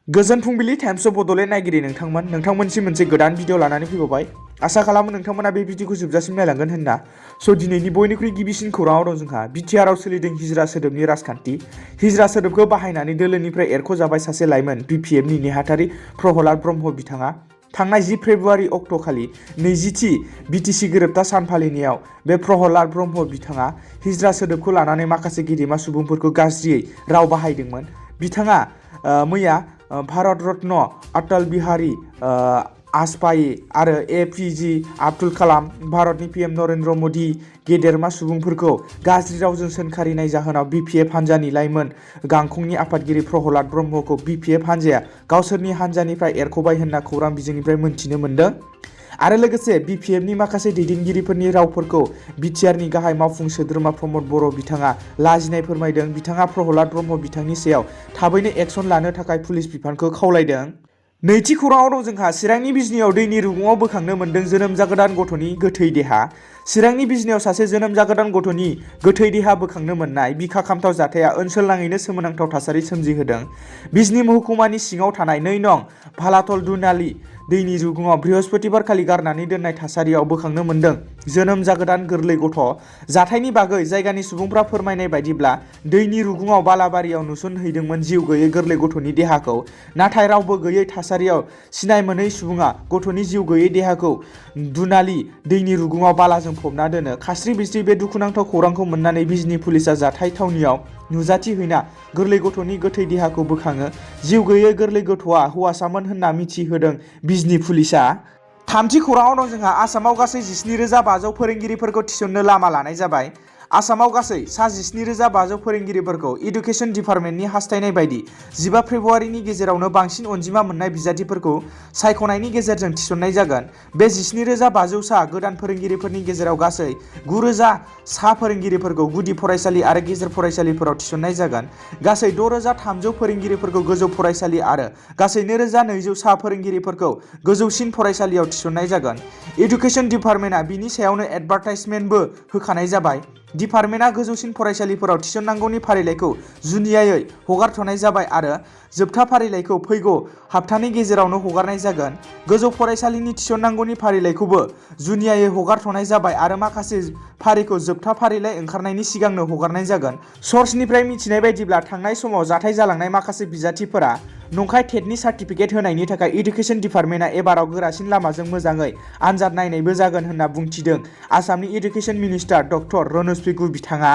गोजोन फुंबिलि times of Bodoland नायगिरि नोंथांमोनसिम मोनसे गोदान भिडिअ लानानै फैबावबाय। आसा खालामो नोंथांमोना बे भिडिअखौ जोबजासिम नायलांगोन होनना। दिनैनि बयनिख्रुइ गिबिसिन खौराङाव दं जोंहा बिटिआरआव सोलिदों हिजरा सोदोबनि राजखान्थि। हिजरा सोदोबखौ बाहायनानै दोलोनिफ्राय एरख'जाबाय सासे लाइमोन बिपिएफनि नेहाथारि प्रहलाद ब्रह्म बिथाङा। थांनाय 10 फेब्रुआरि अक्ट'खालि 20थि बिटिसि गोरोबथा सान फालिनायाव बे प्रहलाद ब्रह्म बिथाङा हिजरा सोदोबखौ लानानै माखासे गेदेमा सुबुंफोरखौ गाज्रियै राव बाहायदोंमोन। बिथाङा मैया भारत रत्न अटल बिहारी वाजपेयी आरो एपिजे आब्दुल कालाम, भारतनि पीएम नरेन्द्र मोदी गेदेरमा सुबुंफोरखौ गाज्रि रावजों सोंखारिनाय जाहोनाव बिपिएफ हान्जानि लाइमोन गांखंनि आफादगिरि प्रहलाद ब्रह्मखौ बिपिएफ हान्जाया गावसोरनि हान्जानिफ्राय एरख'बाय होनना खौरां बिजोंनिफ्राय मोनथिनो मोन्दों। आरो लोगोसे बिपिएफनि माखासे दैदेनगिरिफोरनि रावफोरखौ बिटिआरनि गाहाय मावफुं सोद्रोमा प्रमद बर' बिथाङा लाजिनाय फोरमायदों। बिथाङा प्रहलाद ब्रह्म बिथांनि सायाव थाबैनो एक्सन लानो थाखाय पुलिस बिफानखौ खावलायदों। नैथि खौराङाव दं जोंहा चिरांनि बिजनियाव दैनि रुगुङाव बोखांनो मोन्दों जोनोम जागोदान गथ'नि गोथै देहा। चिरांनि बिजनियाव सासे जोनोम जागोदान गथ'नि गोथै देहा बोखांनो मोननाय बिखा खामथाव जाथाया ओनसोलनाङैनो सोमोनांथाव थासारि सोमजिहोदों। बिजनि महकुमानि सिङाव थानाय 2 नं भालाथल दुनाली दैनि रुगुङाव बृहस्पतिबारखालि गारनानै दोननाय थासारियाव बोखांनो मोन्दों जोनोम जागोदान गोरलै गथ'। जाथायनि बागै जायगानि सुबुंफ्रा फोरमायनाय बायदिब्ला दैनि रुगुङाव बालाबारियाव नुसनहैदोंमोन जिउ गैयै गोरलै गथ'नि देहाखौ। नाथाय रावबो गैयै थासारियाव सिनाय मोनै सुबुङा गथ'नि जिउ गैयै देहाखौ दुनाली दैनि रुगुङाव बालाजों फबना दोनो। खास्रि बिस्रि बे दुखुनांथाव खौरांखौ मोननानै बिजनि पुलिसा जाथाय थावनियाव नुजाथिहैना गोरलै गथ'नि गोथै देहाखौ बोखाङो। जिउ गैयै गोरलै गथ'आ हौवासामोन होनना मिथिहोदों बिजनि पुलिसा। थामथि खौराङाव दं जोंहा आसामाव गासै 17,500 फोरोंगिरिफोरखौ थिसननो लामा लानाय जाबाय। आसामाव गासै सा 17,500 फोरोंगिरिफोरखौ इडुकेसन डिपार्टमेन्टनि हास्थायनाय बायदि 15 फेब्रुआरिनि गेजेरावनो बांसिन अनजिमा मोननाय बिजाथिफोरखौ सायख'नायनि गेजेरजों थिसननाय जागोन। बे 17,500 सा गोदान फोरोंगिरिफोरनि गेजेराव गासै 9,000 सा फोरोंगिरिफोरखौ गुदि फरायसालि आरो गेजेर फरायसालिफोराव थिसननाय जागोन। गासै 6,300 फोरोंगिरिफोरखौ गोजौ फरायसालि आरो गासै 2,200 सा फोरोंगिरिफोरखौ गोजौसिन फरायसालियाव थिसननाय जागोन। इडुकेसन डिपार्टमेन्टआ बिनि सायावनो एडभार्टाइजमेन्टबो होखानाय जाबाय। डिपार्टमेन्टआ गोजौसिन फरायसालिफोराव थिसननांगौनि फारिलाइखौ जुनियायै हगारथ'नाय जाबाय आरो जोबथा फारिलाइखौ फैगौ हाप्तानि गेजेरावनो हगारनाय जागोन। गोजौ फरायसालिनि थिसननांगौनि फारिलाइखौबो जुनियायै हगारथ'नाय जाबाय आरो माखासे फारिखौ जोबथा फारिलाइ ओंखारनायनि सिगांनो हगारनाय जागोन। सर्सनिफ्राय मिथिनाय बायदिब्ला थांनाय समाव जाथाय जालांनाय माखासे बिजाथिफोरा नंखाय टेटनि सार्टिफिकेट होनायनि थाखाय इडुकेसन डिपार्टमेन्टआ एबाराव गोरासिन लामाजों मोजाङै आनजाद नायनायबो जागोन होनना बुंथिदों आसामनि इडुकेसन मिनिस्टार डक्टर रनज पेगु बिथाङा।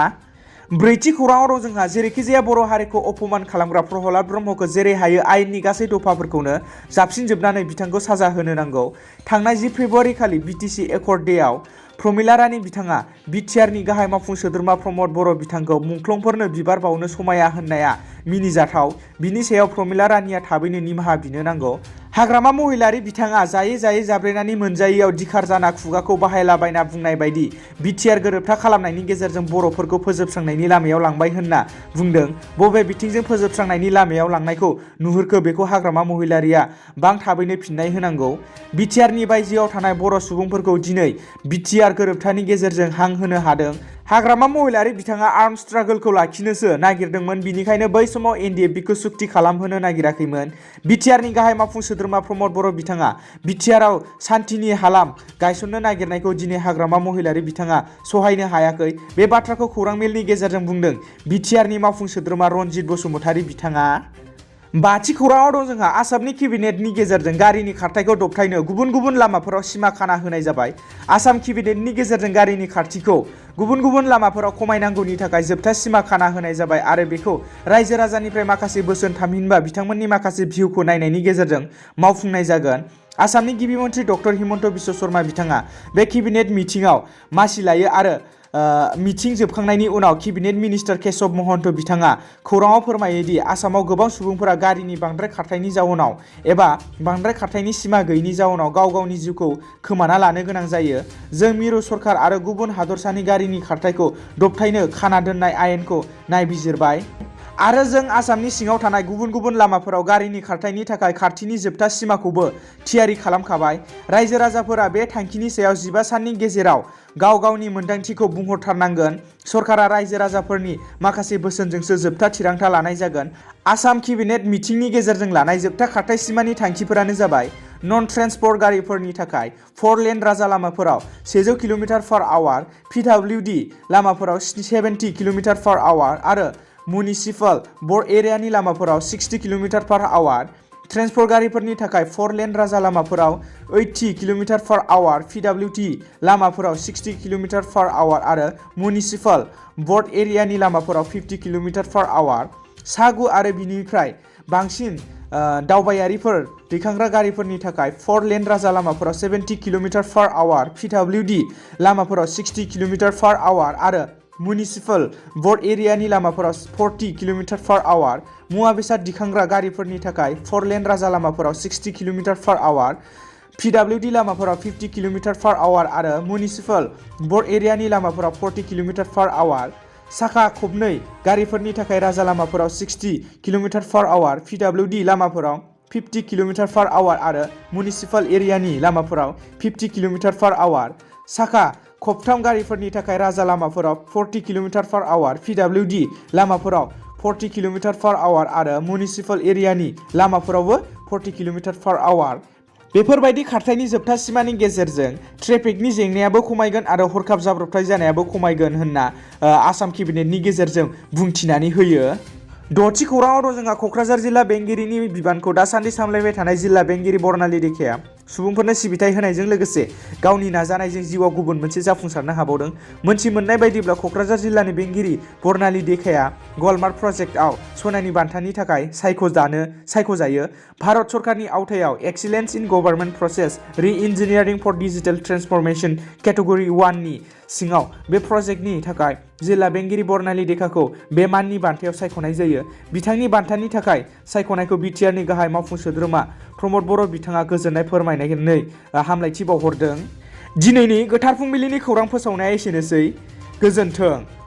ब्रैथि खौराङाव दं जोंहा जेरैखिजाया बर' हारिखौ अपमान खालामग्रा प्रहलाद ब्रह्मखौ जेरै हायो आयेननि गासै दफाफोरखौनो जाबसिनजोबनानै बिथांखौ साजा होनो नांगौ। थांनाय 10 फेब्रुआरि खालि बिटिसि एकर्ड डेआव प्रमिला रानी बिथाङा बिटिआरनि गाहाय मावफुं सोद्रोमा प्रमद बर' बिथांखौ मुंख्लंफोरनो बिबार बावनो समाया होननाया मिनिजाथाव। बिनि सायाव प्रमिला रानीया थाबैनो निमाहा बिनो नांगौ। हाग्रामा महिलारि बिथाङा जायै जायै जाब्रेनानै मोनजायैयाव दिखार जाना खुगाखौ बाहायलाबायना बुंनाय बायदि बिटिआर गोरोबथा खालामनायनि गेजेरजों बर'फोरखौ फोजोबस्रांनायनि लामायाव लांबाय होनना बुंदों। बबे बिथिंजों फोजोबस्रांनायनि लामायाव लांनायखौ नुहुरखो बेखौ हाग्रामा महिलारिया थाबैनो फिननाय होनांगौ। बिटिआरनि बायजोआव थानाय बर' सुबुंफोरखौ दिनै बिटिआर गोरोबथानि गेजेरजों हां होनो हादों। हाग्रामा महिलारि बिथाङा आर्म स्ट्रागोलखौ लाखिनोसो नागिरदोंमोन, बिनिखायनो बै समाव एनडिएफबिखौ सुक्ति खालामहोनो नागिराखैमोन। बिटिआरनि गाहाय मावफुं सोद्रोमा प्रमद बर' बिथाङा बिटिआरआव सान्थिनि हालाम गायसननो नागिरनायखौ दिनै हाग्रामा महिलारि बिथाङा सहायनो हायाखै। बे बाथ्राखौ खौरां मेलनि गेजेरजों बुंदों बिटिआरनि मावफुं सोद्रोमा रनजित बसुमतारी बिथाङा। बाथि खौराङाव दं जोंहा आसामनि केबिनेटनि गेजेरजों गारिनि खारथायखौ दबथायनो गुबुन गुबुन लामाफोराव सिमा खाना होनाय जाबाय। आसाम केबिनेटनि गेजेरजों गारिनि खारथिखौ गुबुन गुबुन लामाफोराव खमायनांगौनि थाखाय जोबथा सिमा खाना होनाय जाबाय आरो बेखौ रायजो राजानिफ्राय माखासे बोसोन थामहिनबा बिथांमोननि माखासे भिउखौ नायनायनि गेजेरजों मावफुंनाय जागोन। आसामनि गिबि मन्थ्रि डक्टर हिमन्त बिश्व शर्मा बिथाङा बे केबिनेट मिटिंआव मासि लायो आरो मिटिं जोबखांनायनि उनाव केबिनेट मिनिस्टार केशव महन्त बिथाङा खौराङाव फोरमायोदि आसामाव गोबां सुबुंफोरा गारिनि बांद्राय खारथायनि जाउनाव एबा बांद्राय खारथायनि सिमा गैयैनि जाउनाव गाव गावनि जिउखौ खोमाना लानो गोनां जायो। जों मिरु सरकार आरो गुबुन हादरसानि गारिनि खारथायखौ दबथायनो खाना दोननाय आयेनखौ नायबिजिरबाय। आरो जों आसामनि सिङाव थानाय गुबुन गुबुन लामाफोराव गारिनि खारथायनि थाखाय खारथिनि जोबथा सिमाखौबो थियारि खालामखाबाय। रायजो राजाफोरा बे थांखिनि सायाव 15 साननि गेजेराव गाव गावनि मोन्दांथिखौ बुंहरथारनांगोन। सरकारा रायजो राजाफोरनि माखासे बोसोनजोंसो जोबथा थिरांथा लानाय जागोन। आसाम केबिनेट मिटिंनि गेजेरजों लानाय जोबथा खारथाय सिमानि थांखिफोरानो जाबाय नन ट्रेन्सपर्ट गारिफोरनि थाखाय 4 लेन राजा लामाफोराव 100 किल'मिटार/आवार, पिडब्लिउडि लामाफोराव 70 किल'मिटार/आवार आरो म्युनिसिपाल बर्ड एरियानि लामाफोराव 60 किल'मिटार/आवार। ट्रेन्सपर्ट गारिफोरनि थाखाय 4 लेन राजा लामाफोराव 80 किल'मिटार/आवार, पिडब्लिउडि लामाफोराव 60 किल'मिटार/आवार आरो म्युनिसिपाल बर्ड एरियानि लामाफोराव 50 किल'मिटार/आवार। सा-9 आरो बिनिफ्राय बांसिन दावबायारिफोर दैखांग्रा गारिफोरनि थाखाय 4 लेन राजा लामाफोराव 70 किल'मिटार/आवार, पिडब्लिउडि लामाफोराव 60 किल'मिटार/आवार आरो म्युनिसिपाल बर्ड एरियानि लामाफोराव 40 किल'मिटार/आवार। मुवा बेसाद दिखांग्रा गारिफोरनि थाखाय 4 लेन राजा लामाफोराव 60 किल'मिटार/आवार, पिडब्लिउडि लामाफोराव 50 किल'मिटार/आवार आरो म्युनिसिपाल बर्ड एरियानि लामाफोराव 40 किल'मिटार/आवार। साखा खबनै गारिफोरनि थाखाय राजा लामाफोराव 60 किल'मिटार/आवार, पिडब्लिउडि लामाफोराव 50 किल'मिटार/आवार आरो म्युनिसिपाल एरियानि लामाफोराव 50 किल'मिटार/आवार। साखा खबथाम गारिफोरनि थाखाय राजा लामाफोराव 40 किल'मिटार/आवार, पिडब्लिउडि लामाफोराव 40 किल'मिटार/आवार आरो म्युनिसिपाल एरियानि लामाफोरावबो 40 किल'मिटार/आवार। बेफोरबायदि खारथायनि जोबथा सिमानि गेजेरजों ट्रेफिकनि जेंनायाबो खमायगोन आरो हरखाब जाब्रबथाय जानायाबो खमायगोन होनना आसाम केबिनेटनि गेजेरजों बुंथिनानै होयो। 6थि खौराङाव दं जोंहा क'क्राझार जिल्ला बेंगिरिनि बिबानखौ दासान्दि सामलायबाय थानाय जिल्ला बेंगिरि बर्नाली देखिया सुबुंफोरनो सिबिथाय होनायजों लोगोसे गावनि नाजानायजों जिउआव गुबुन मोनसे जाफुंसारनो हाबावदों। मोनथि मोननाय बायदिब्ला क'क्राझार जिल्लानि बेंगिरि बर्नाली देखिया गलमार्क प्रजेक्टआव सनानि बान्थानि थाखाय सायख'जायो। भारत सरकारनि आवथायाव एक्सिलेन्स इन गभर्नमेन्ट प्रसेस रि इन्जिनियारिं फर डिजिटेल ट्रेन्सफरमेशन केटेगरि 1 नि सिङाव बे प्रजेक्टनि थाखाय जिल्ला बेंगिरि बर्नाली देखाखौ बे माननि बान्थायाव सायख'नाय जायो। बिथांनि बान्थानि थाखाय सायख'नायखौ बिटिआरनि गाहाय मावफुं सोद्रोमा प्रमद बर' बिथाङा गोजोननाय फोरमायनानै हामलायथि बावहरदों। दिनैनि गोथार फुंबिलिनि खौरां फोसावनाया एसेनोसै। गोजोन्थों।